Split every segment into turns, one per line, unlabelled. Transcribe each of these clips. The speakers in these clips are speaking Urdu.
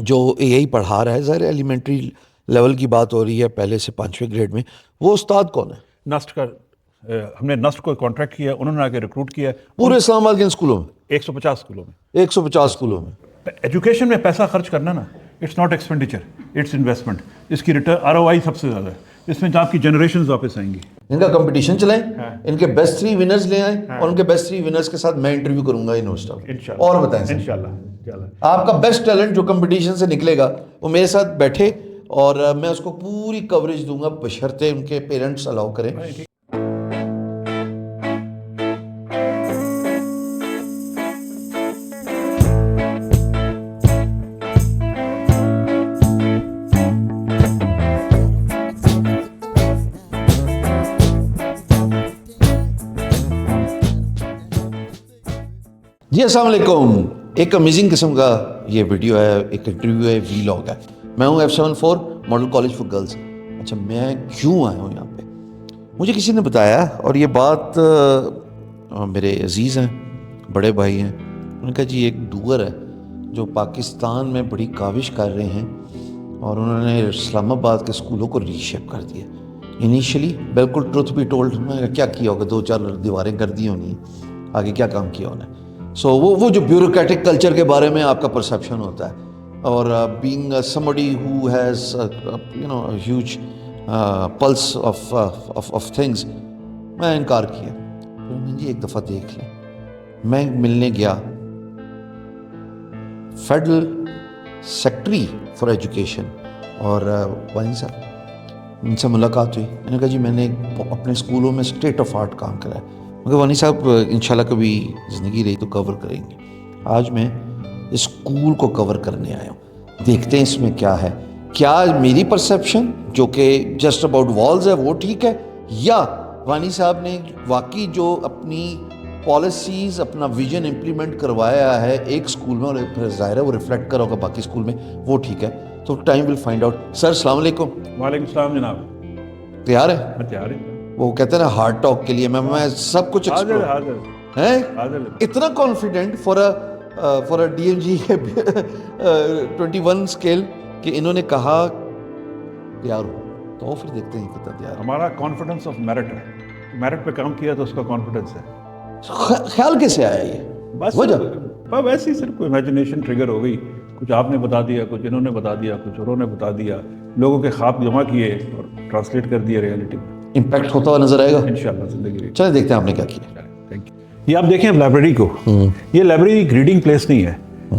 جو یہی پڑھا رہا ہے، ظاہر ایلیمنٹری لیول کی بات ہو رہی ہے، پہلے سے 5ویں گریڈ میں، وہ استاد کون ہے؟
نسٹ کا ہم نے نسٹ کو کانٹریکٹ کیا، انہوں نے آگے ریکروٹ کیا
پورے اسلام آباد کے اسکولوں میں
150 اسکولوں میں
150 اسکولوں میں
ایجوکیشن میں پیسہ خرچ کرنا نا، it's not expenditure, it's investment. اس کی ریٹرن ROI سب سے زیادہ ہے. اس میں آپ کی جنریشنز واپس آئیں گی.
ان کا کمپٹیشن چلائیں، ان کے بیسٹ 3 ونرز لے آئیں، اور ان کے بیسٹ 3 ونرز کے ساتھ میں انٹرویو کروں گا یونیورسٹی. اور بتائیں سر،
انشاءاللہ
آپ کا بیسٹ ٹیلنٹ جو کمپٹیشن سے نکلے گا وہ میرے ساتھ بیٹھے، اور میں اس کو پوری کوریج دوں گا بشرطے ان کے پیرنٹس الاؤ کریں. جی السلام علیکم. ایک امیزنگ قسم کا یہ ویڈیو ہے، ایک انٹرویو ہے، ویلاگ ہے. میں ہوں F74 model college for girls. اچھا، میں کیوں آیا ہوں یہاں پہ؟ مجھے کسی نے بتایا، اور یہ بات میرے عزیز ہیں، بڑے بھائی ہیں، انہوں نے کہا جی ایک ڈوگر ہے جو پاکستان میں بڑی کاوش کر رہے ہیں، اور انہوں نے اسلام آباد کے اسکولوں کو ری شیپ کر دیا. انیشلی بالکل ٹروتھ بھی ٹولڈ، میں کیا کیا ہوگا، 2-4 دیواریں کر دی ہونی، آگے کیا کام کیا ہونا ہے. سو وہ جو بیوروکریٹک کلچر کے بارے میں آپ کا پرسیپشن ہوتا ہے، اور being somebody who has huge pulse of things، میں انکار کیا. جی ایک دفعہ دیکھ لیں. میں ملنے گیا فیڈرل سیکٹری فار ایجوکیشن، اور وانی صاحب، ان سے ملاقات ہوئی. میں نے کہا جی میں نے اپنے اسکولوں میں اسٹیٹ آف آرٹ کام کرا ہے. مگر وانی صاحب انشاءاللہ کبھی زندگی رہی تو کور کریں گے. آج میں اسکول کو کور کرنے آیا ہوں. دیکھتے ہیں اس میں کیا ہے. کیا میری پرسیپشن جو کہ جسٹ اباؤٹ والز ہے وہ ٹھیک ہے، یا وانی صاحب نے واقعی جو اپنی پالیسیز، اپنا ویژن امپلیمنٹ کروایا ہے ایک اسکول میں، اور پھر ظاہر ہے وہ ریفلیکٹ کرا ہوگا باقی اسکول میں، وہ ٹھیک ہے. تو ٹائم ول فائنڈ آؤٹ. سر السلام علیکم.
وعلیکم السلام جناب.
تیار ہے؟
میں تیار ہوں.
وہ کہتے ہیں نا ہارڈ ٹاک کے لیے میں سب کچھ
حاضر
اتنا confident for a DMG 21 scale کہ انہوں نے کہا تیار ہو، تو پھر دیکھتے ہیں کتنا تیار.
ہمارا کانفیڈنس آف میرٹ ہے، میرٹ پہ کام کیا تو اس کا کانفیڈنس ہے.
خیال کیسے آیا یہ؟
بس ویسے ہی صرف کوئی امیجنیشن ٹریگر ہو گئی، کچھ آپ نے بتا دیا، کچھ انہوں نے بتا دیا، کچھ انہوں نے بتا دیا، لوگوں کے خواب جمع کیے اور ٹرانسلیٹ کر دیا ریئلٹی میں.
امپیکٹ ہوتا ہوا نظر آئے گا
انشاءاللہ زندگی.
چلیں دیکھتے ہیں آپ نے کیا کیا.
Thank you. یہ آپ دیکھیں لائبریری کو، یہ لائبریری ایک ریڈنگ پلیس نہیں ہے.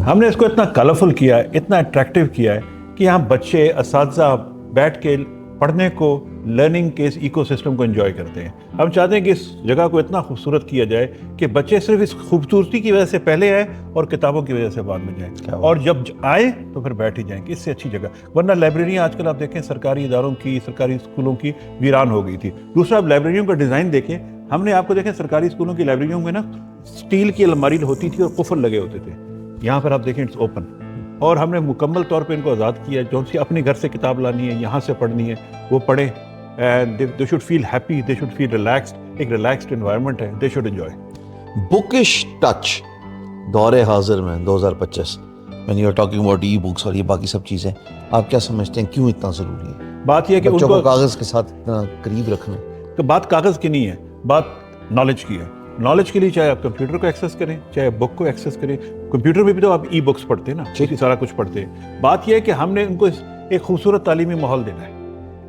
ہم نے اس کو اتنا کلرفل کیا ہے، اتنا اٹریکٹیو کیا ہے کہ یہاں بچے، اساتذہ بیٹھ کے پڑھنے کو، لرننگ کے اس ایکو سسٹم کو انجوائے کرتے ہیں. ہم چاہتے ہیں کہ اس جگہ کو اتنا خوبصورت کیا جائے کہ بچے صرف اس خوبصورتی کی وجہ سے پہلے آئے اور کتابوں کی وجہ سے بعد میں جائیں، اور جب آئے تو پھر بیٹھ ہی جائیں کہ اس سے اچھی جگہ. ورنہ لائبریریاں آج کل آپ دیکھیں سرکاری اداروں کی، سرکاری اسکولوں کی ویران ہو گئی تھی. دوسرا آپ لائبریریوں کا ڈیزائن دیکھیں. ہم نے آپ کو دیکھیں سرکاری اسکولوں کی لائبریریوں میں نا اسٹیل کی الماری ہوتی تھی اور قفل لگے ہوتے تھے. یہاں پر آپ دیکھیں اٹس اوپن، اور ہم نے مکمل طور پہ ان کو آزاد کیا. جو سی اپنے گھر سے کتاب لانی ہے، یہاں سے پڑھنی ہے، وہ پڑھیں. And they should feel happy, they should feel relaxed. ایک ریلیکسڈ انوائرمنٹ ہے، دے شوڈ انجوائے.
بکش ٹچ دور حاضر میں 2025 when you are talking about e-books اور یہ باقی سب چیزیں، آپ کیا سمجھتے ہیں کیوں اتنا ضروری ہے
بات یہ ہے کہ
بچوں
ان
کو کاغذ کے ساتھ اتنا قریب رکھنا؟
تو بات کاغذ کی نہیں ہے، بات نالج کی ہے. نالج کے لیے چاہے آپ کمپیوٹر کو ایکسیس کریں، چاہے بک کو ایکسیس کریں. کمپیوٹر میں بھی تو آپ ای بکس پڑھتے ہیں نا، اسی سارا کچھ پڑھتے ہیں. بات یہ ہے کہ ہم نے ان کو ایک خوبصورت تعلیمی ماحول دینا ہے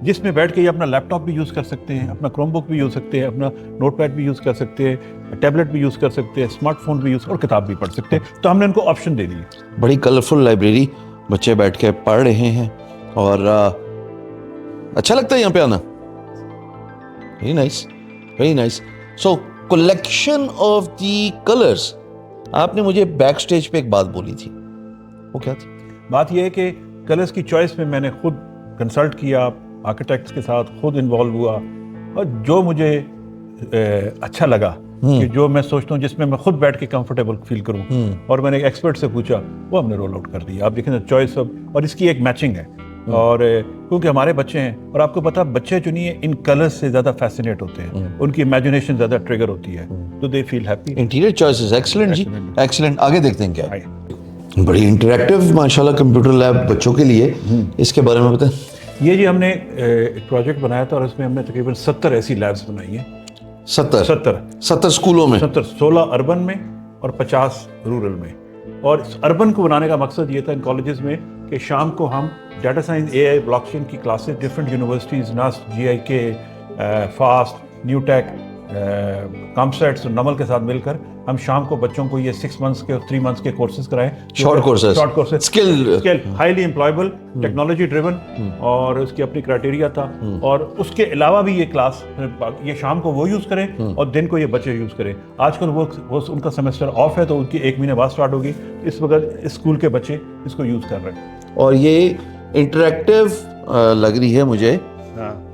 جس میں بیٹھ کے یہ اپنا لیپ ٹاپ بھی یوز کر سکتے ہیں، اپنا کروم بک بھی یوز سکتے ہیں، اپنا نوٹ پیڈ بھی یوز کر سکتے ہیں، ٹیبلٹ بھی یوز کر سکتے ہیں، اسمارٹ فون بھی یوز اور کتاب بھی پڑھ سکتے ہیں. تو ہم نے ان کو آپشن دے دیے.
بڑی کلرفل لائبریری، بچے بیٹھ کے پڑھ رہے ہیں، اور اچھا لگتا ہے یہاں پہ آنا. Very nice, very nice. So collection of the colours. آپ نے مجھے بیک سٹیج پہ ایک بات بولی تھی، وہ کیا تھی؟
بات یہ ہے کہ کلرز کی چوائس میں نے خود کنسلٹ کیا، آرکیٹیکٹس کے ساتھ خود انوالو ہوا، اور جو مجھے اچھا لگا کہ جو میں سوچتا ہوں جس میں خود بیٹھ کے کمفرٹیبل فیل کروں، اور میں نے ایک ایکسپرٹ سے پوچھا، وہ ہم نے رول آؤٹ کر دیا. آپ دیکھیں چوائس اب، اور اس کی ایک میچنگ ہے. اور کیونکہ ہمارے بچے ہیں، اور آپ کو پتا بچے جو نہیں ہیں ان کلرز سے زیادہ فیسینیٹ ہوتے ہیں، ان کی امیجنیشن زیادہ ٹریگر ہوتی ہے، تو they feel happy.
Interior choices excellent جی، ایکسلنٹ. آگے دیکھتے ہیں کیا ہے. بڑی انٹریکٹیو ماشاءاللہ کمپیوٹر لیب بچوں کے لیے، اس کے بارے میں بتائیں.
یہ جی ہم نے ایک پروجیکٹ بنایا تھا اور اس میں ہم نے تقریباً 70 ایسی لیبس بنائی ہیں.
70 اسکولوں میں.
16 اربن میں اور 50 رورل میں. اور اربن کو بنانے کا مقصد یہ تھا ان کالجز میں کہ شام کو ہم ڈیٹا سائنس اے آئی بلاک چین کی کلاسز ڈفرینٹ یونیورسٹیز ناسک جی آئی کے فاسٹ نیو ٹیک کامسیٹس اور نمل کے ساتھ مل کر ہم شام کو بچوں کو یہ 6 months کے اور 3 months کے کورسز کرائیں.
Short courses skill
highly employable technology driven اور اس کی اپنی کرائٹیریا تھا. اور اس کے علاوہ بھی یہ کلاس یہ شام کو وہ یوز کریں اور دن کو یہ بچے یوز کریں. آج کل وہ ان کا سیمسٹر آف ہے تو ان کی 1 مہینے بعد اسٹارٹ ہوگی. اس وقت اسکول کے بچے اس کو یوز کر رہے ہیں
اور یہ انٹریکٹیو لگ رہی ہے مجھے،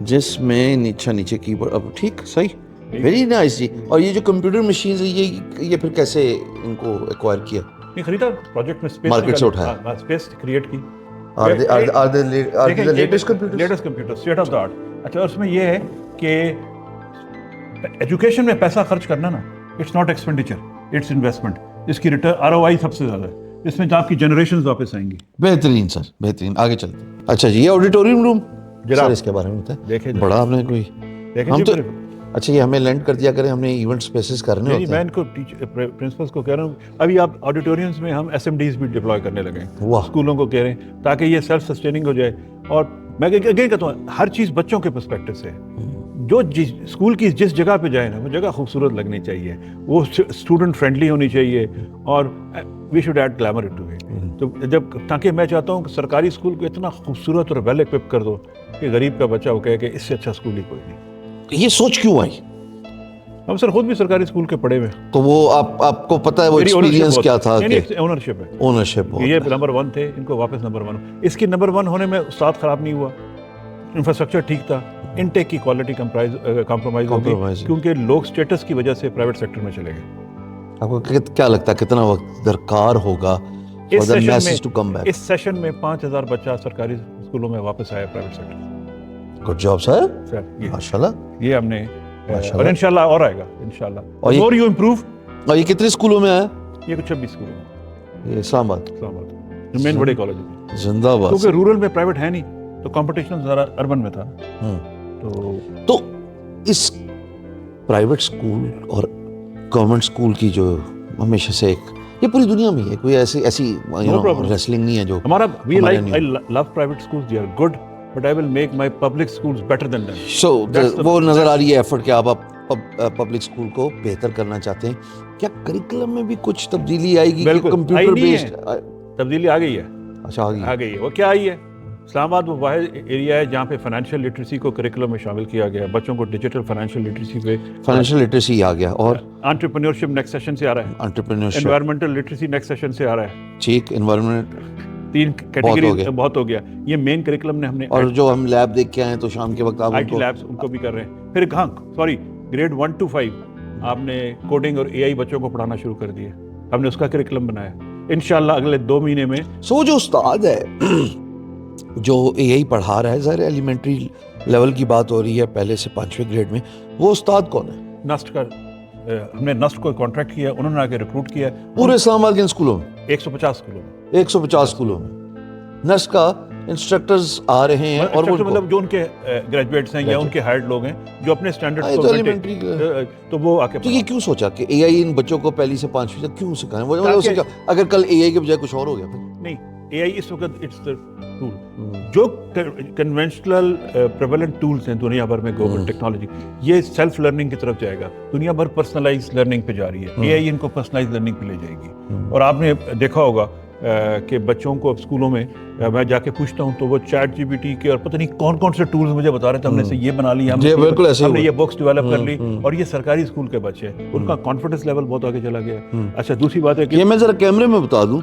جس میں نیچے کی بورڈ. اب ٹھیک صحیح ویری نائس جی. اور یہ جو کمپیوٹر مشینز یہ پھر کیسے ان کو ایکوائر کیا؟
نہیں خریدا پروجیکٹ میں اسپیس
مارکیٹ سے اٹھایا،
اسپیس کریٹ کی.
Latest
computer state of the art. اچھا اس میں یہ ہے کہ ایجوکیشن میں پیسہ خرچ کرنا نا it's not expenditure it's investment. اس کی ریٹرن ROI سب سے زیادہ ہے. اس میں آپ کی جنریشنز واپس آئیں گی.
بہترین سر بہترین. آگے چلتے ہیں. اچھا جی یہ آڈیٹوریم روم سر اس کے بارے میں بتائیں.
دیکھیں
بڑا آپ نے کوئی ہم تو اچھا یہ ہمیں لینڈ کر دیا کریں، ہم نے ایونٹ اسپیسز کرنے ہوتے ہیں.
میں ان کو پرنسپلس کو کہہ رہا ہوں ابھی آپ آڈیٹوریمس میں ہم SMDs بھی ڈپلوائے کرنے لگے ہیں اسکولوں کو کہہ رہے ہیں تاکہ یہ سیلف سسٹیننگ ہو جائے. اور میں کہتا ہوں ہر چیز بچوں کے پرسپیکٹو سے جو اسکول کی جس جگہ پہ جائے نا وہ جگہ خوبصورت لگنی چاہیے، وہ اسٹوڈنٹ فرینڈلی ہونی چاہیے اور we should add glamour to it. تو جب تاکہ میں چاہتا ہوں کہ سرکاری اسکول کو اتنا خوبصورت اور ویل ایکوپ کر دو کہ غریب کا بچہ وہ کہے کہ اس سے اچھا اسکول ہی کوئی نہیں.
یہ سوچ کیوں آئی؟
ہم سر خود بھی سرکاری اسکول کے پڑھے ہوئے.
تو وہ آپ کو پتہ ہے وہ ایکسپیرینس کیا تھا؟
اونرشپ ہے.
اونرشپ
یہ نمبر 1 تھے، ان کو واپس نمبر 1. اس کی نمبر 1 ہونے میں استاد خراب نہیں ہوا، انفراسٹرکچر ٹھیک تھا، انٹیک کی کوالٹی کمپرومائز ہو گئی کیونکہ لوگ اسٹیٹس کی وجہ سے پرائیویٹ سیکٹر میں چلے گئے.
آپ کو کیا لگتا ہے کتنا وقت درکار ہوگا
اس سیشن میں 5000 بچہ سرکاری اسکولوں میں واپس آیا پرائیویٹ سیکٹر.
گڈ جاب سر ماشاءاللہ.
یہ ہم نے اور انشاءاللہ اور آئے گا انشاءاللہ. اور یو امپروو.
اور یہ کتنے اسکولوں میں آیا؟
یہ کچھ 26 اسکولوں میں.
یہ اسلام آباد
مین بڑے کالج ہیں.
زندہ باد.
کیونکہ رورل میں پرائیویٹ ہے نہیں تو کمپٹیشن ذرا اربن میں تھا.
تو اس پرائیویٹ اسکول اور گورنمنٹ اسکول کی جو ہمیشہ سے ایک یہ پوری دنیا میں ہے، کوئی ایسی ریسلنگ نہیں ہے جو
ہمارا we like I love private schools they are good but I will make my public schools better than them.
So وہ نظر آ رہی ہے ایفرٹ کہ آپ پبلک اسکول کو بہتر کرنا چاہتے ہیں. کیا کریکولم میں بھی کچھ تبدیلی آئے گی؟
کمپیوٹر بیسڈ تبدیلی آ گئی ہے.
اچھا آ گئی ہے.
وہ کیا آئی ہے؟ اسلام آباد وہ واحد ایریا ہے جہاں پہ فائنینشیل لٹریسی کو کریکولم میں شامل کیا گیا. بچوں کو ڈیجیٹل فائنینشیل لٹریسی آ گیا. اور انٹرپرینیورشپ نیکسٹ سیشن سے آ رہا ہے. انوائرمنٹل لٹریسی نیکسٹ سیشن سے آ رہا ہے.
ٹھیک انوائرمنٹ
3 کیٹیگری بہت ہو گیا. یہ مین کریکولم نے ہم نے. اور
جو ہم لیب دیکھ کے آئے تو شام کے وقت آپ
IT لیبس ان کو بھی کر رہے ہیں. پھر گریڈ 1 to 5 آپ نے کوڈنگ اور AI بچوں کو پڑھانا شروع کر دیا. ہم نے اس کا کریکولم بنایا انشاءاللہ اگلے 2 مہینے میں.
جو استاد ہے جو AI پڑھا رہا ہے، ظاہر ایلیمنٹری لیول کی بات ہو رہی ہے، پہلے سے 5ویں گریڈ میں، وہ استاد کون ہے؟
نسٹ کا ہم نے نسٹ کو کانٹریکٹ کیا، انہوں نے آگے ریکروٹ کیا
پورے اسلام آباد کے اسکولوں میں.
150 اسکولوں میں
150 اسکولوں میں نسٹ کا انسٹرکٹرز آ رہے ہیں. اور وہ
مطلب جو ان کے گریجویٹس ہیں یا ان کے ہائرڈ لوگ ہیں جو اپنے اسٹینڈرڈ تو وہ آ کے.
تو یہ کیوں سوچا کہ AI ان بچوں کو پہلی سے 5ویں تک کیوں سکھائیں؟ اگر کل AI کے بجائے کچھ اور ہو گیا پھر
نہیں. AI اس وقت اٹس دا ٹول. جو کنونشنل پریویلنٹ ٹولز ہیں دنیا بھر میں گورنمنٹ ٹیکنالوجی یہ سیلف لرننگ کی طرف جائے گا. دنیا بھر پرسنلائز لرننگ پہ جا رہی ہے. AI ان کو پرسنلائز لرننگ پہ لے جائے گی. اور آپ نے دیکھا ہوگا کہ بچوں کو اسکولوں میں میں جا کے پوچھتا ہوں تو وہ ChatGPT کے اور پتہ نہیں کون سے ٹولز مجھے بتا رہے تھے. ہم نے سے یہ بنا لی، ہم نے یہ بکس ڈیولپ کر لی. اور یہ سرکاری اسکول کے بچے ہیں، ان کا کانفیڈنس لیول بہت آگے چلا گیا. اچھا دوسری بات ہے کہ
یہ میں ذرا کیمرے میں بتا دوں،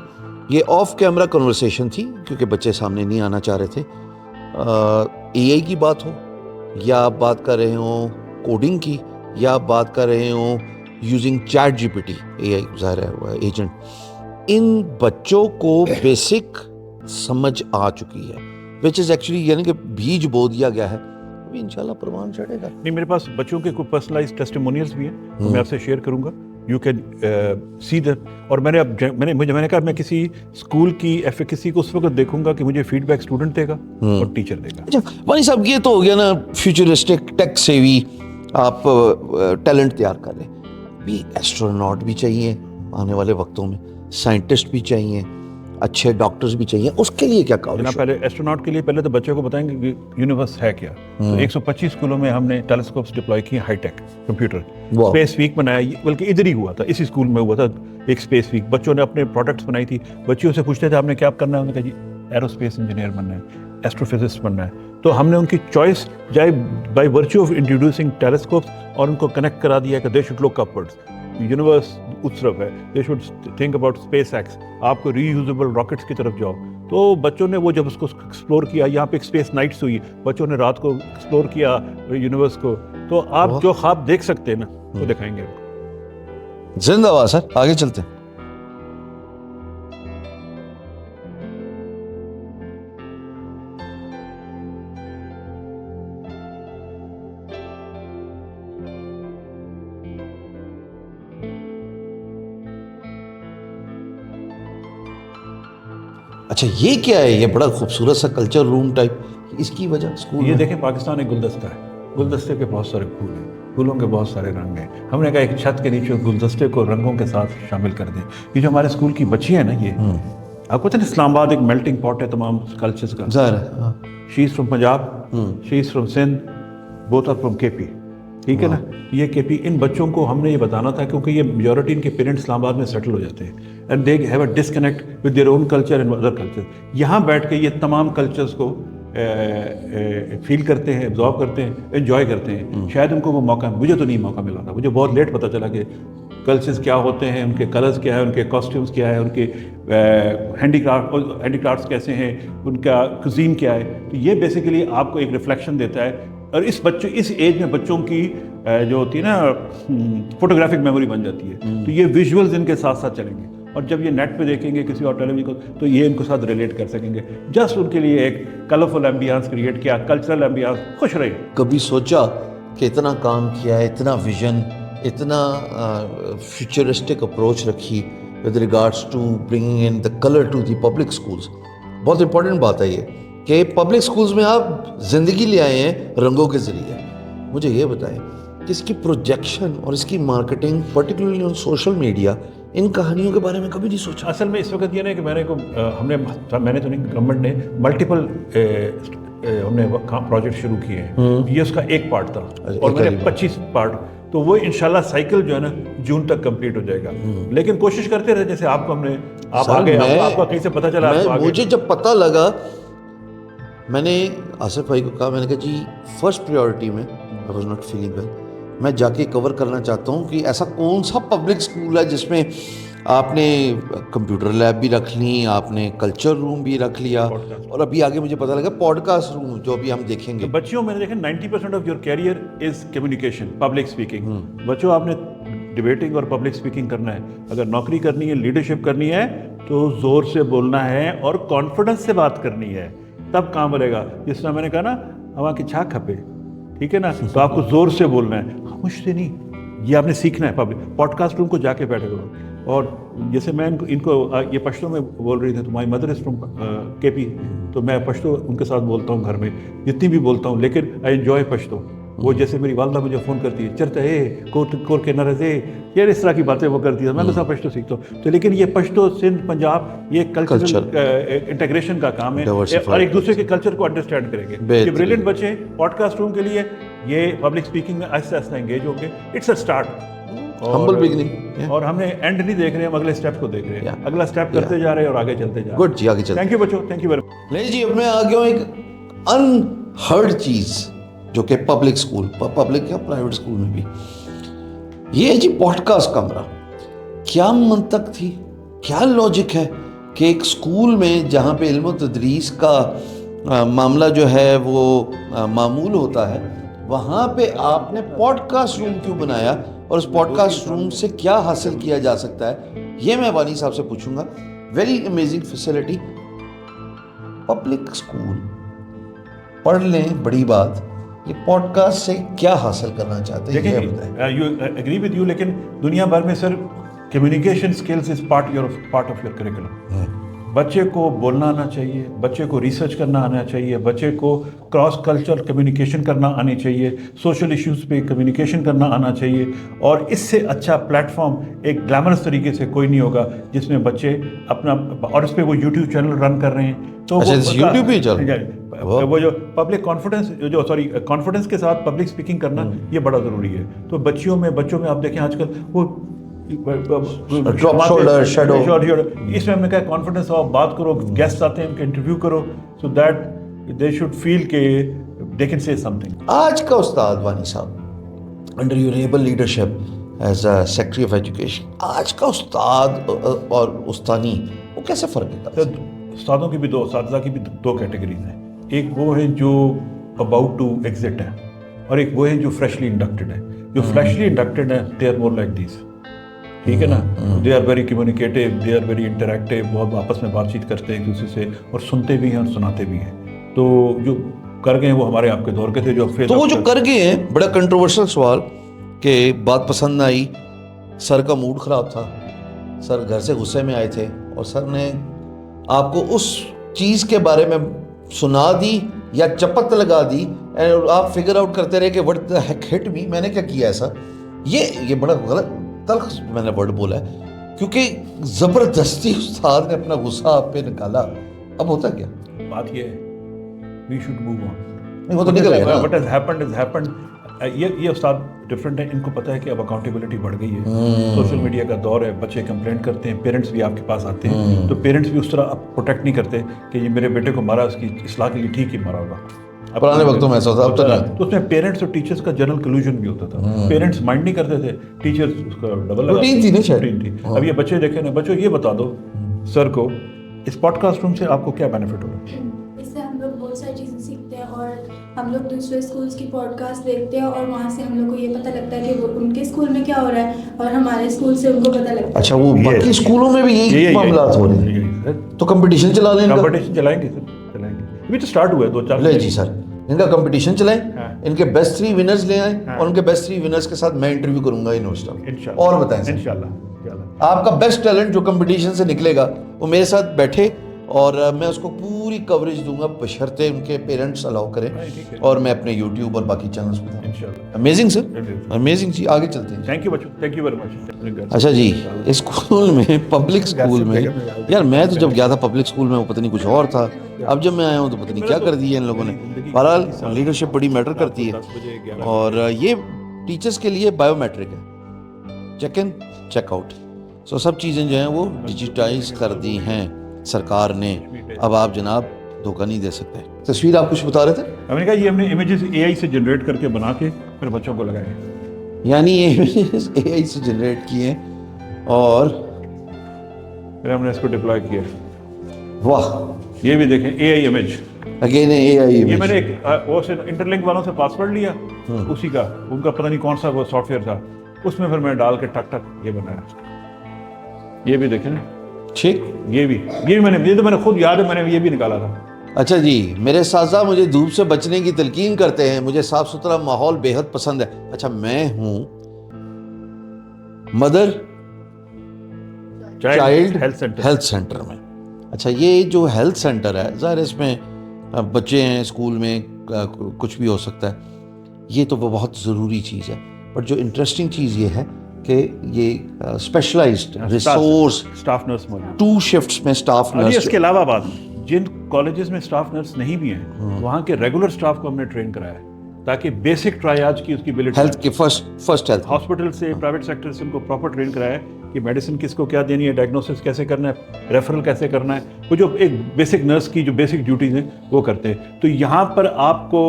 یہ آف کیمرہ کنورسیشن تھی کیونکہ بچے سامنے نہیں آنا چاہ رہے تھے. AI کی بات ہو یا آپ بات کر رہے ہوں کوڈنگ کی یا آپ بات کر رہے ہوں یوزنگ ChatGPT AI ظاہر ہے وہ ایجنٹ، ان بچوں کو بیسک سمجھ آ چکی ہے which is actually یعنی کہ بیج بو دیا گیا ہے. ابھی انشاءاللہ پروان چڑھے گا.
نہیں میرے پاس بچوں کے کوئی پرسنلائز ٹیسٹیمونیلز بھی ہیں میں آپ سے شیئر کروں گا. you can see the. اور میں نے کہا میں کسی اسکول کی ایفیکیسی کو اس وقت دیکھوں گا کہ مجھے فیڈ بیک اسٹوڈنٹ دے گا اور ٹیچر دے گا.
اچھا وانی صاحب یہ تو ہو گیا نا فیوچرسٹک ٹیک سیوی آپ ٹیلنٹ تیار کر رہے ہیں. بھی ایسٹروناٹ بھی چاہیے آنے والے وقتوں میں, سائنٹسٹ بھی چاہیے, اچھے ڈاکٹرز بھی چاہیے, اس کے لیے کیا کہا؟
پہلے ایسٹروناٹ کے لیے پہلے تو بچے کو بتائیں گے کہ یونیورس ہے کیا. تو 125 اسکولوں میں ہم نے ٹیلیسکوپس ڈپلوائے کیے, high tech computer. Space week بنایا, بلکہ ادھر ہی ہوا تھا, اسی اسکول میں ہوا تھا ایک اسپیس ویک. بچوں نے اپنے پروڈکٹس بنائی تھی. بچیوں سے پوچھتے تھے آپ نے کیا کرنا ہے, انہوں نے کہا جی ایرو اسپیس انجینئر بننا ہے, ایسٹرو فزسٹ بننا ہے. تو ہم نے ان کی چوائس جائے by virtue of introducing telescopes اور ان کو کنیکٹ کرا دیا کہ دے شوڈ لک اپورڈس. یونیورس اس طرف ہے, they should think about space x, آپ کو ری یوزیبل راکٹس کی طرف جاؤ. تو بچوں نے وہ جب اس کو ایکسپلور کیا, یہاں پہ ایک اسپیس نائٹس ہوئی, بچوں نے رات کو ایکسپلور کیا یونیورس کو. تو آپ جو خواب دیکھ سکتے ہیں نا وہ دکھائیں گے.
زندہ باد سر, آگے چلتے ہیں. اچھا یہ کیا ہے, یہ بڑا خوبصورت سا کلچر روم ٹائپ, اس کی وجہ اسکول
یہ دیکھیں پاکستان ایک گلدستہ ہے, گلدستے کے بہت سارے پھول ہیں, پھولوں کے بہت سارے رنگ ہیں. ہم نے کہا ایک چھت کے نیچے گلدستے کو رنگوں کے ساتھ شامل کر دیں. یہ جو ہمارے اسکول کی بچیاں ہیں نا, یہ آپ کو پتہ ہے اسلام آباد ایک میلٹنگ پاٹ ہے تمام کلچرز کا. She is from Punjab, she is from Sindh, both are from K P. ٹھیک ہے نا, یہ کے پی. ان بچوں کو ہم نے یہ بتانا تھا کیونکہ یہ میجورٹی ان کے پیرنٹس اسلام آباد میں سیٹل ہو جاتے ہیں and they have a disconnect with their own culture and other culture. یہاں بیٹھ کے یہ تمام کلچرز کو فیل کرتے ہیں, ابزارو کرتے ہیں, انجوائے کرتے ہیں. شاید ان کو وہ موقع, مجھے تو نہیں موقع ملا تھا, مجھے بہت لیٹ پتہ چلا کہ کلچرز کیا ہوتے ہیں, ان کے کلرز کیا ہے, ان کے کاسٹیومز کیا ہے, ان کے ہینڈی کرافٹس کیسے ہیں, ان کا کزین کیا ہے. تو یہ بیسیکلی آپ کو ایک ریفلیکشن دیتا ہے. اور اس ایج میں بچوں کی جو ہوتی ہے نا فوٹوگرافک میموری بن جاتی ہے. تو یہ ویژولز ان کے ساتھ ساتھ چلیں گے, اور جب یہ نیٹ پہ دیکھیں گے کسی اور ٹیلی ویژن کو تو یہ ان کے ساتھ ریلیٹ کر سکیں گے. جسٹ ان کے لیے ایک کلرفل ایمبیانس کریٹ کیا, کلچرل ایمبیانس. خوش رہے.
کبھی سوچا کہ اتنا کام کیا ہے, اتنا ویژن, اتنا فیوچرسٹک اپروچ رکھی with regards to bringing in the colour to the public schools. بہت امپورٹنٹ بات ہے یہ کہ پبلک اسکولس میں آپ زندگی لے آئے ہیں رنگوں کے ذریعے. مجھے یہ بتائیں کہ اس کی پروجیکشن اور اس کی marketing particularly on social media, ان کہانیوں کے بارے میں کبھی نہیں سوچا؟
اصل میں اس وقت یہ نہیں کہ میں نے تو نہیں, گورنمنٹ نے ملٹیپل ہم نے پروجیکٹ شروع کیے ہیں. یہ اس کا ایک پارٹ تھا اور میں نے 25 پارٹ. تو وہ انشاءاللہ سائیکل جو ہے نا جون تک کمپلیٹ ہو جائے گا. لیکن کوشش کرتے رہے, جیسے آپ کو ہم نے, آپ آگے, آپ کا کہیں سے پتہ چلا,
مجھے جب پتہ لگا, میں نے آصف بھائی کو کہا, میں نے کہا جی فرسٹ پریورٹی میں I was not feeling well, میں جا کے کور کرنا چاہتا ہوں کہ ایسا کون سا پبلک اسکول ہے جس میں آپ نے کمپیوٹر لیب بھی رکھ لی, آپ نے کلچر روم بھی رکھ لیا, اور ابھی آگے مجھے پتہ لگا پوڈ کاسٹ روم جو ابھی ہم دیکھیں گے.
بچیوں میں نے دیکھا 90% of your career is communication, public speaking. بچوں آپ نے ڈبیٹنگ اور پبلک اسپیکنگ کرنا ہے. اگر نوکری کرنی ہے, لیڈرشپ کرنی ہے, تو زور سے بولنا ہے اور کانفیڈنس سے بات کرنی ہے, تب کام بنے گا. جس طرح میں نے کہا نا, ہوا کی چھا کھپے, ٹھیک ہے نا, تو آپ کو زور سے بولنا ہے, خاموش سے نہیں. یہ آپ نے سیکھنا ہے. پبلک پوڈ کاسٹ روم کو جا کے بیٹھے کرو. اور جیسے میں ان کو یہ پشتو میں بول رہی تھی, تو my mother is from K پی, تو میں پشتو ان کے ساتھ بولتا ہوں گھر میں, جتنی بھی بولتا ہوں, لیکن آئی انجوائے پشتو. وہ جیسے میری والدہ مجھے فون کرتی ہے, چرتا ہے کور کے نہ رہے, یہ اس طرح کی باتیں وہ کرتی ہے, میں تو سب پشتو سیکھتا ہوں. تو لیکن یہ پشتو سندھ پنجاب یہ کلچرل انٹیگریشن کا کام ہے, اور ایک دوسرے کے کلچر کو انڈرسٹینڈ کریں گے. یہ بریلینٹ بچے پوڈ کاسٹ روم کے لیے یہ پبلک اسپیکنگ میں آہستہ آہستہ انگیج ہو کے, اٹس اے اسٹارٹ. اور ہم نے اینڈ نہیں دیکھ رہے, ہم اگلے اسٹیپ کو دیکھ رہے ہیں. اگلا اسٹیپ کرتے جا رہے ہیں اور آگے چلتے جا رہے ہیں.
گڈ جی, آگے چلتے.
تھینک یو بچوں, تھینک یو ویری مچ.
نہیں جی, اب میں آ گیا ہوں ایک انہرڈ چیز جو کہ پبلک اسکول, پبلک یا پرائیویٹ اسکول میں بھی, یہ ہے جی پوڈ کاسٹ کمرہ. کیا منطق تھی, کیا لاجک ہے کہ ایک اسکول میں جہاں پہ علم و تدریس کا معاملہ جو ہے وہ معمول ہوتا ہے, وہاں پہ آپ نے پوڈ کاسٹ روم کیوں بنایا, اور اس پوڈ کاسٹ روم سے کیا حاصل کیا جا سکتا ہے, یہ میں وانی صاحب سے پوچھوں گا. Very amazing facility. Public school پڑھ لیں بڑی بات, یہ پوڈ کاسٹ سے کیا حاصل کرنا چاہتے ہیں یہ بتائیں.
دیکھیں اگری ود یو، لیکن دنیا بھر میں sir communication skills is part of your curriculum. بچے کو بولنا آنا چاہیے، بچے کو ریسرچ کرنا آنا چاہیے، بچے کو کراس کلچر کمیونیکیشن کرنا آنی چاہیے، سوشل ایشوز پہ کمیونیکیشن کرنا آنا چاہیے. اور اس سے اچھا پلیٹ فارم ایک گلیمرس طریقے سے کوئی نہیں ہوگا جس میں بچے اپنا، اور اس پہ وہ یوٹیوب چینل رن کر رہے ہیں. تو
یوٹیوب پہ چل
وہ جو پبلک کانفیڈنس کے ساتھ پبلک اسپیکنگ کرنا یہ بڑا ضروری ہے. تو بچوں میں آپ دیکھیں آج کل وہ
ڈراپ شولڈر شیڈو،
اس میں ہم نے کہا کانفیڈنس ہو، بات کرو، گیسٹ آتے ہیں ان کا انٹرویو کرو، سو دیٹ دے شوڈ فیل کہ they can say some thing.
آج کا استاد وانی صاحب under your able leadership as a secretary of education, آج کا استاد اور استانی وہ کیسے فرق ہے؟
استادوں کی بھی اساتذہ کی بھی دو کیٹیگریز ہیں. ایک وہ ہیں جو اباؤٹ ٹو ایگزٹ ہیں، اور ایک وہ ہیں جو فریشلی انڈکٹیڈ ہیں. جو فریشلی انڈکٹیڈ ہیں they are more like these, ٹھیک ہے نا. They are very communicative, they are very interactive, بہت آپس میں بات چیت کرتے ہیں ایک دوسرے سے، اور سنتے بھی ہیں اور سناتے بھی ہیں. تو جو کر گئے وہ ہمارے آپ کے دور کے تھے جو
تو وہ جو کر گئے ہیں. بڑا کنٹروورشل سوال کہ بات پسند نہ آئی، سر کا موڈ خراب تھا، سر گھر سے غصے میں آئے تھے، اور سر نے آپ کو اس چیز کے بارے میں سنا دی یا چپت لگا دی، اور آپ فگر آؤٹ کرتے رہے کہ وٹ دا ہیک ہٹ می، میں نے کیا کیا ایسا. یہ بڑا غلط تلخ میں نے ورڈ بولا ہے، کیونکہ زبردستی استاد نے اپنا غصہ آپ پہ نکالا. اب ہوتا کیا؟
بات یہ ہے وی شوڈ موو آن.
نہیں وہ تو نکل گیا نا.
What has happened is happened. یہ استاد ڈفرینٹ ہیں، ان کو پتہ ہے کہ اب اکاؤنٹیبلٹی بڑھ گئی ہے، سوشل میڈیا کا دور ہے، بچے کمپلینٹ کرتے ہیں، پیرنٹس بھی آپ کے پاس آتے ہیں، تو پیرنٹس بھی اس طرح اب پروٹیکٹ نہیں کرتے کہ یہ میرے بیٹے کو مارا، اس کی اصلاح کے لیے ٹھیک ہی مارا ہوگا.
پرانے وقتوں میں ایسا ہوتا، اب تو نہیں.
تو اس میں پیرنٹس اور ٹیچرس کا جنرل کلوژن بھی ہوتا تھا. پیرنٹس مائنڈ نہیں کرتے تھے، ٹیچرس اس کا ڈبل
روٹین تھی نا شاید.
اب یہ بچے دیکھیں نا، بچوں یہ بتا دو سر کو اس پوڈ کاسٹ روم سے آپ کو کیا بینیفٹ ہوگا.
اس سے ہم لوگ بہت ساری چیزیں سیکھتے ہیں، اور ہم لوگ دوسرے اسکولس کی پوڈ کاسٹ دیکھتے ہیں، اور وہاں سے ہم لوگ کو یہ پتہ لگتا ہے کہ وہ ان کے اسکول میں کیا ہو رہا ہے، اور ہمارے اسکول سے ان کو پتہ لگتا ہے.
اچھا وہ باقی اسکولوں میں بھی یہی معاملات ہو رہے ہیں، تو کمپٹیشن چلا لیں.
کمپٹیشن چلائیں گے سر، چلائیں گے. ابھی تو اسٹارٹ ہوا ہے 2-4.
لے جی سر، ان کا کمپٹیشن چلائیں، ان کے بیسٹ 3 ونرز لے آئیں، اور ان کے بیسٹ 3 ونرز کے ساتھ میں انٹرویو کروں گا یونیورسٹی. اور بتائیں
انشاءاللہ
آپ کا بیسٹ ٹیلنٹ جو کمپٹیشن سے نکلے گا وہ میرے ساتھ بیٹھے، اور میں اس کو پوری کوریج دوں گا بشرطے ان کے پیرنٹس الاؤ کریں، اور میں اپنے یوٹیوب اور باقی چینلز پہ دوں. امیزنگ سر، امیزنگ. جی آگے چلتے ہیں.
تھینک یو بچوں، تھینک یو ویری مچ.
اچھا جی، اسکول میں، پبلک اسکول میں، یار میں تو جب گیا تھا پبلک اسکول میں وہ پتہ نہیں کچھ اور تھا، اب جب میں آیا ہوں تو پتہ نہیں کیا کر دیا ان لوگوں نے. بہرحال لیڈرشپ بڑی میٹر کرتی ہے، اور یہ ٹیچرس کے لیے بایو میٹرک ہے، چیک ان چیک آؤٹ. سو سب چیزیں جو ہیں وہ ڈیجیٹائز کر دی ہیں سرکار نے. اب آپ جناب دھوکہ نہیں دے سکتے. تصویر آپ کچھ بتا رہے تھے؟
ہم نے کہا یہ ہم نے امیجز اے آئی سے جنریٹ کر کے بنا کے پھر بچوں کو لگائے،
یعنی یہ امیجز اے آئی سے جنریٹ کیے اور
پھر ہم نے اس کو ڈپلوائے کیا.
واہ،
یہ بھی دیکھیں اے آئی امیج.
اگین اے آئی.
یہ میں نے ایک وہ سے انٹرلنک والوں سے پاسورڈ لیا، اسی کا ان کا پتہ نہیں کون سا وہ سافٹ ویئر تھا، اس میں پھر میں ڈال کے ٹک ٹک یہ بنایا. یہ بھی دیکھیں نا،
ٹھیک.
یہ میں نے، یہ تو میں نے خود یاد ہے، میں نے یہ بھی نکالا تھا.
اچھا جی، میرے اساتذہ مجھے دھوپ سے بچنے کی تلقین کرتے ہیں، مجھے صاف ستھرا ماحول بے حد پسند ہے. اچھا میں ہوں مدر چائلڈ ہیلتھ سینٹر میں. اچھا یہ جو ہیلتھ سینٹر ہے، ظاہر اس میں بچے ہیں، اسکول میں کچھ بھی ہو سکتا ہے، یہ تو وہ بہت ضروری چیز ہے. بٹ جو انٹرسٹنگ چیز یہ ہے کہ یہ اسپیشلائزڈ ریسورس
اسٹاف نرس موجود،
2 شفٹس میں اسٹاف نرس.
اس کے علاوہ بات، جن کالجز میں اسٹاف نرس نہیں بھی ہیں وہاں کے ریگولر اسٹاف کو ہم نے ٹرین کرایا ہے تاکہ بیسک ٹرائیاج کی اس کی ابیلٹی،
ہیلتھ کے فرسٹ ہیلتھ
ہاسپٹل سے پرائیویٹ سیکٹر سے ان کو پراپر ٹرین کرایا ہے کہ میڈیسن کس کو کیا دینی ہے، ڈائگنوسس کیسے کرنا ہے، ریفرل کیسے کرنا ہے. وہ جو ایک بیسک نرس کی جو بیسک ڈیوٹیز ہیں وہ کرتے ہیں. تو یہاں پر آپ کو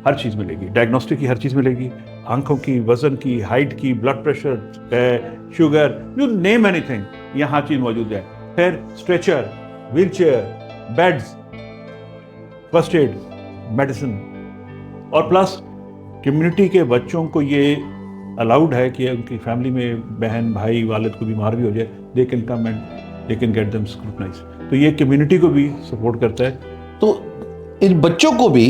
ہر چیز ملے گی، ڈائگنوسٹک کی ہر چیز ملے گی، آنکھوں کی، وزن کی، ہائٹ کی، blood pressure, sugar, you name اینی تھنگ، یہاں چیز موجود ہے. پھر stretcher, wheelchair, beds, first aid, medicine, اور پلس کمیونٹی کے بچوں کو یہ الاؤڈ ہے کہ ان کی فیملی میں بہن بھائی والد کو بیمار بھی ہو جائے، they can come and they can get them scrutinize. تو یہ کمیونٹی کو بھی سپورٹ کرتا ہے.
تو ان بچوں کو بھی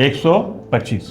125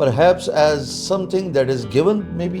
perhaps as something that is given maybe.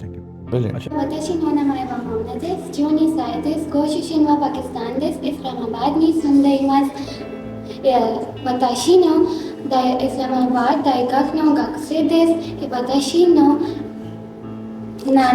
thank you, brilliant.
私の名前はモンナです。12歳です。ご出身はパキスタンです。イスラマバードに住んでいます。私のイスラマバード大学の学生です。私の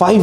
5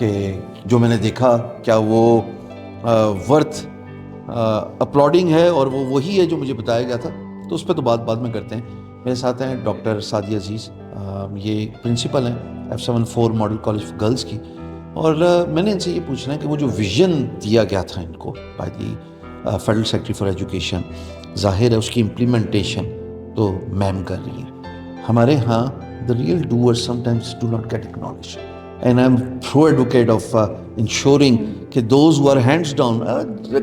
کہ جو میں نے دیکھا کیا وہ ورتھ اپلاڈنگ ہے اور وہ وہی ہے جو مجھے بتایا گیا تھا. تو اس پہ تو بعد میں کرتے ہیں. میرے ساتھ ہیں ڈاکٹر سعدیہ عزیز, یہ پرنسپل ہیں F74 model college for girls کی, اور میں نے ان سے یہ پوچھنا ہے کہ وہ جو ویژن دیا گیا تھا ان کو by the federal secretary for education, ظاہر ہے اس کی امپلیمنٹیشن تو میم کر رہی ہیں. ہمارے ہاں the real doers sometimes do not get acknowledged, and I'm true advocate of ensuring کہ those who are hands down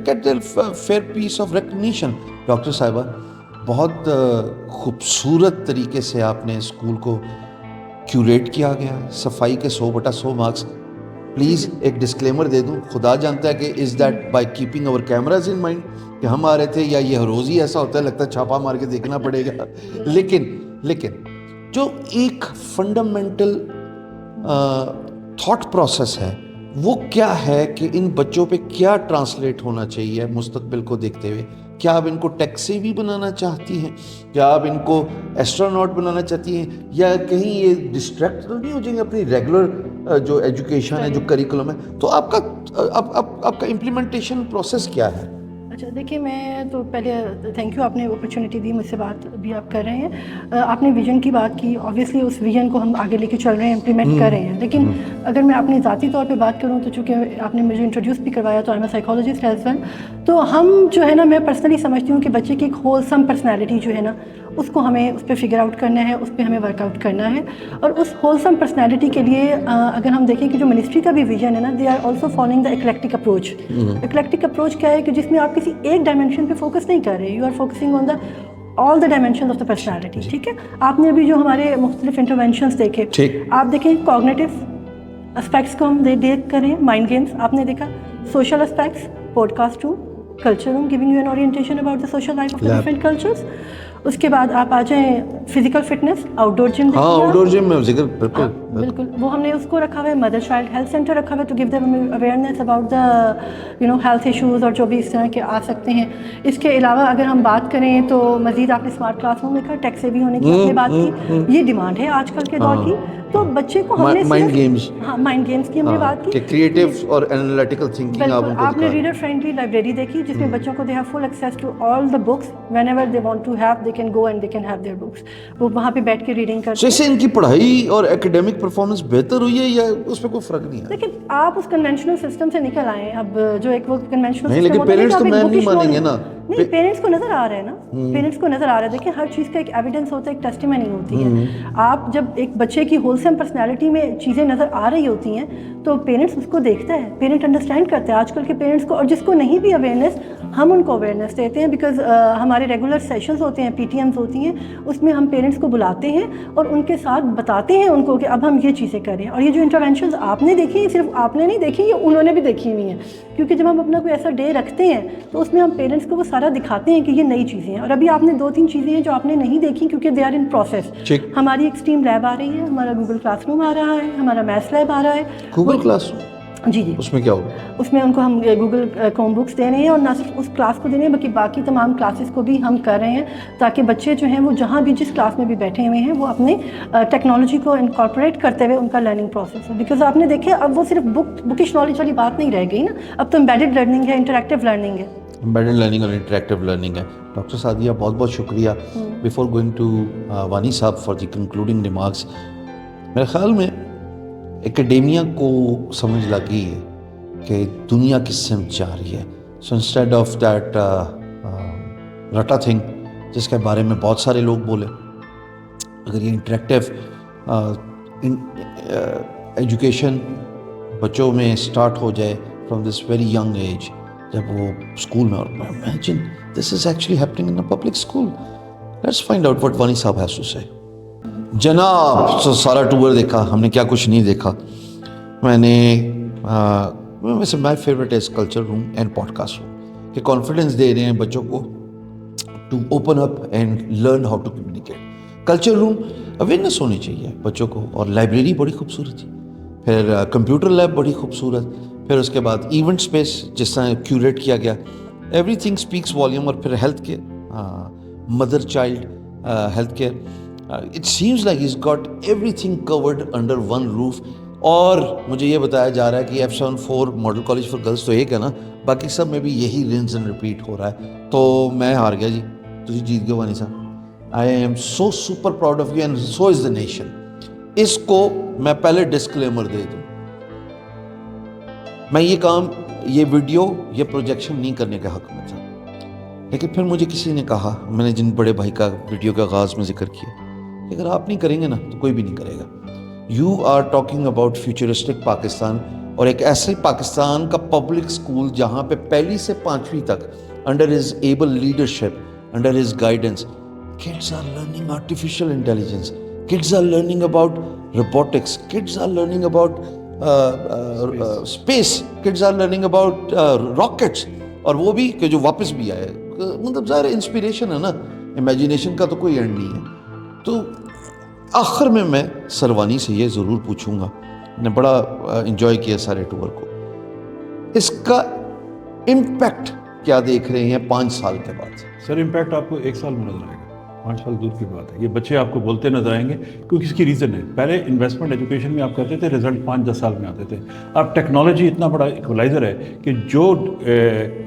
get their fair piece of recognition. Doctor صاحبہ, بہت خوبصورت طریقے سے آپ نے اسکول کو کیوریٹ کیا گیا, صفائی کے 100/100 مارکس. پلیز ایک ڈسکلیمر دے دوں, خدا جانتا ہے کہ از دیٹ بائی کیپنگ اور کیمراز ان مائنڈ کہ ہم آ رہے تھے, یا یہ روز ہی ایسا ہوتا ہے لگتا ہے چھاپا مار کے دیکھنا پڑے گا. لیکن جو ایک فنڈامنٹل تھاٹ پروسیس ہے وہ کیا ہے کہ ان بچوں پہ کیا ٹرانسلیٹ ہونا چاہیے مستقبل کو دیکھتے ہوئے؟ کیا آپ ان کو ٹیکسی بھی بنانا چاہتی ہیں؟ کیا آپ ان کو ایسٹروناٹ بنانا چاہتی ہیں؟ یا کہیں یہ ڈسٹریکٹ تو نہیں ہو جائیں گے اپنی ریگولر جو ایجوکیشن ہے, جو کریکولم ہے؟ تو آپ کا امپلیمنٹیشن پروسیس کیا ہے؟
اچھا دیکھیے, میں تو پہلے تھینک یو, آپ نے اپرچونیٹی دی, مجھ سے بات بھی آپ کر رہے ہیں. آپ نے ویژن کی بات کی, اوبیسلی اس ویژن کو ہم آگے لے کے چل رہے ہیں, امپلیمنٹ کر رہے ہیں. لیکن اگر میں اپنی ذاتی طور پہ بات کروں تو چونکہ آپ نے مجھے انٹروڈیوس بھی کروایا تو I am a psychologist as well, تو ہم جو ہے نا, میں پرسنلی سمجھتی ہوں کہ بچے کی ایک ہولسم پرسنالٹی جو ہے نا اس کو ہمیں اس پہ فگر آؤٹ کرنا ہے, اس پہ ہمیں ورک آؤٹ کرنا ہے. اور اس ہولسم پرسنالٹی کے لیے اگر ہم دیکھیں کہ جو منسٹری کا بھی ویژن ہے نا, they are also following the eclectic approach. Eclectic approach کیا ہے کہ جس میں آپ کسی ایک ڈائمینشن پہ فوکس نہیں کر رہے, you are focusing on the all the dimensions of the personality. ٹھیک ہے, آپ نے ابھی جو ہمارے مختلف انٹروینشنس دیکھے, آپ دیکھیں کوگنیٹو اسپیکٹس کو ہم دیکھ کریں, مائنڈ گیمس آپ نے دیکھا, social aspects, podcast room, culture room, giving you an orientation about the social life of the different cultures. اس کے بعد آپ آ جائیں physical fitness, outdoor gym.
ہاں, آؤٹ ڈور جم میں ذکر
بالکل وہ ہم نے اس کو رکھا ہوا ہے. مدر چائلڈ ہیلتھ سینٹر رکھا ہوا ہے to give them awareness about the health issues اور جو بھی اس طرح کے آ سکتے ہیں. اس کے علاوہ اگر ہم بات کریں تو مزید آپ نے اسمارٹ کلاس روم دیکھا, ٹیک سے بھی ہونے کی آپ نے بات کی, یہ ڈیمانڈ ہے آج کل کے دور کی. تو بچے کو ہم نے
مائنڈ گیمز,
ہاں مائنڈ گیمز کی ہم نے بات کی
کہ کریٹیو اور انالیٹیکل تھنکنگ
آپ نے ریڈر فرینڈلی لائبریری دیکھی جس میں بچوں کو they have full access to all the books, whenever they want to have they can go and they can have their books. وہ وہاں پہ بیٹھ کے ریڈنگ کرتے ہیں.
اس سے ان کی پڑھائی اور ایکیڈیمک پرفارمنس بہتر ہوئی ہے یا اس پہ کوئی فرق نہیں ہے؟
لیکن آپ اس کنونشنل سسٹم سے نکل آئے. اب جو ایک وہ کنونشنل
نہیں, لیکن پیرنٹس تو میم نہیں مانیں گے نا.
نہیں, پیرنٹس کو نظر آ رہا ہے نا, پیرنٹس کو نظر آ رہا ہے. دیکھیں, ہر چیز کا ایک ایویڈنس ہوتا ہے, ایک ٹیسٹیمنی ہوتی ہے. آپ جب ایک بچے کی ہولسم پرسنالٹی میں چیزیں نظر آ رہی ہوتی ہیں تو پیرنٹس اس کو دیکھتا ہے, پیرنٹ انڈرسٹینڈ کرتے ہیں آج کل کے پیرنٹس کو. اور جس کو نہیں بھی اویئرنیس, ہم ان کو اویئرنیس دیتے ہیں, بیکاز ہمارے ریگولر سیشنز ہوتے ہیں, PTMs ہوتی ہیں, اس میں ہم پیرنٹس کو بلاتے ہیں اور ان کے ساتھ بتاتے ہیں ان کو کہ اب ہم یہ چیزیں کریں. اور یہ جو انٹرونشنز آپ نے دیکھی, صرف آپ نے نہیں دیکھی, یہ انہوں نے بھی دیکھی ہوئی ہیں. کیونکہ جب ہم اپنا کوئی ایسا ڈے رکھتے ہیں تو اس میں ہم پیرنٹس کو وہ سارا دکھاتے ہیں کہ یہ نئی چیزیں ہیں. اور ابھی آپ نے 2-3 چیزیں ہیں جو آپ نے نہیں دیکھی کیونکہ دے آر ان پروسیس. ہماری ایک اسٹیم لیب آ رہی ہے, ہمارا گوگل کلاس روم آ رہا ہے, ہمارا میتھس لیب آ رہا ہے.
گوگل کلاس روم,
جی,
اس میں کیا ہوگا؟
اس میں ان کو ہم گوگل کروم بکس دے رہے ہیں, اور نہ صرف اس کلاس کو دے رہے ہیں بلکہ باقی تمام کلاسز کو بھی ہم کر رہے ہیں تاکہ بچے جو ہیں وہ جہاں بھی جس کلاس میں بھی بیٹھے ہوئے ہیں وہ اپنے ٹیکنالوجی کو انکارپوریٹ کرتے ہوئے ان کا لرننگ پروسیس ہے. بیکاز آپ نے دیکھے اب وہ صرف بکش نالج والی بات نہیں رہ گئی نا, اب تو امبیڈڈ لرننگ ہے, انٹریکٹیو لرننگ ہے.
امبیڈڈ لرننگ اور انٹریکٹیو لرننگ ہے. ڈاکٹر سعدیہ, بہت بہت شکریہ. بیفور گوئنگ ٹو وانی صاحب فار دی کنکلوڈنگ ریمارکس, میرے خیال میں ایکیڈیمیا کو سمجھ لگی ہے کہ دنیا کس سمت جا رہی ہے. سو انسٹیڈ آف دیٹ رٹا تھنگ جس کے بارے میں بہت سارے لوگ بولے, اگر یہ انٹریکٹیو ایجوکیشن بچوں میں اسٹارٹ ہو جائے from this very young age, جب وہ اسکول میں, اور imagine this is actually happening in a public school. Let's find out what Wani صاحب ہیز ٹو سے. جناب, سارا ٹور دیکھا ہم نے, کیا کچھ نہیں دیکھا. میں نے ویسے my favourite is culture room and podcast room, کہ کانفیڈنس دے رہے ہیں بچوں کو to open up and learn how to communicate. Culture room awareness ہونی چاہیے بچوں کو, اور لائبریری بڑی خوبصورت تھی, پھر کمپیوٹر لیب بڑی خوبصورت, پھر اس کے بعد ایونٹ اسپیس جس طرح کیوریٹ کیا گیا, ایوری تھنگ اسپیکس والیوم. اور پھر health care, mother child health care, it seems like he has got everything covered under one roof. اور مجھے یہ بتایا جا رہا ہے کہ F74 model college for girls تو ایک ہے نا, باقی سب میں بھی یہی رنز اینڈ ریپیٹ ہو رہا ہے. تو میں ہار گیا جی, تجھے جیت گئے وانی صاحب. I am so super proud of you and so is the nation. اس کو میں پہلے ڈسکلیمر دے دوں, میں یہ کام, یہ ویڈیو, یہ پروجیکشن نہیں کرنے کے حق میں تھا, لیکن پھر مجھے کسی نے کہا, میں نے جن بڑے بھائی کا ویڈیو کا آغاز میں ذکر کیا, کہ اگر آپ نہیں کریں گے نا تو کوئی بھی نہیں کرے گا. You are talking about futuristic Pakistan, اور ایک ایسے پاکستان کا پبلک اسکول جہاں پہ پہلی سے 5ویں تک under his able leadership, under his guidance, kids are learning artificial intelligence, kids are learning about robotics, kids are learning about space, kids are learning about rockets, اور وہ بھی کہ جو واپس بھی آئے. مطلب ظاہر انسپریشن ہے نا, امیجینیشن کا تو کوئی اینڈ نہیں ہے. تو آخر میں سروانی سے یہ ضرور پوچھوں گا, میں نے بڑا انجوائے کیا سارے ٹور کو, اس کا امپیکٹ کیا دیکھ رہے ہیں 5 سال کے بعد؟
سر امپیکٹ آپ کو 1 سال میں نظر آئے گا, 5 سال دور کی بات ہے. یہ بچے آپ کو بولتے نظر آئیں گے کیونکہ اس کی ریزن ہے, پہلے انویسٹمنٹ ایجوکیشن میں آپ کرتے تھے, رزلٹ 5-10 سال میں آتے تھے. اب ٹیکنالوجی اتنا بڑا ایکولائزر ہے کہ جو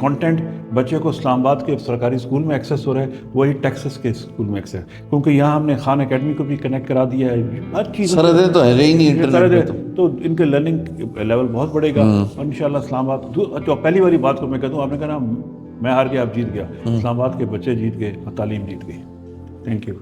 کانٹینٹ بچے کو اسلام آباد کے سرکاری اسکول میں ایکسیس ہو رہا ہے وہی ٹیکسس کے اسکول میں ایکسیس, کیونکہ یہاں ہم نے خان اکیڈمی کو بھی کنیکٹ کرا دیا ہے. ہر چیز
سرحدیں تو ہے ہی نہیں انٹرنیٹ میں,
تو ان کے لرننگ لیول بہت بڑھے گا. اور انشاءاللہ اسلام آباد, جو پہلی والی بات کو میں کہتا ہوں, آپ نے کہا نا میں ہار گیا آپ جیت گیا, اسلام آباد کے بچے جیت گئے اور تعلیم جیت گئی. Thank you.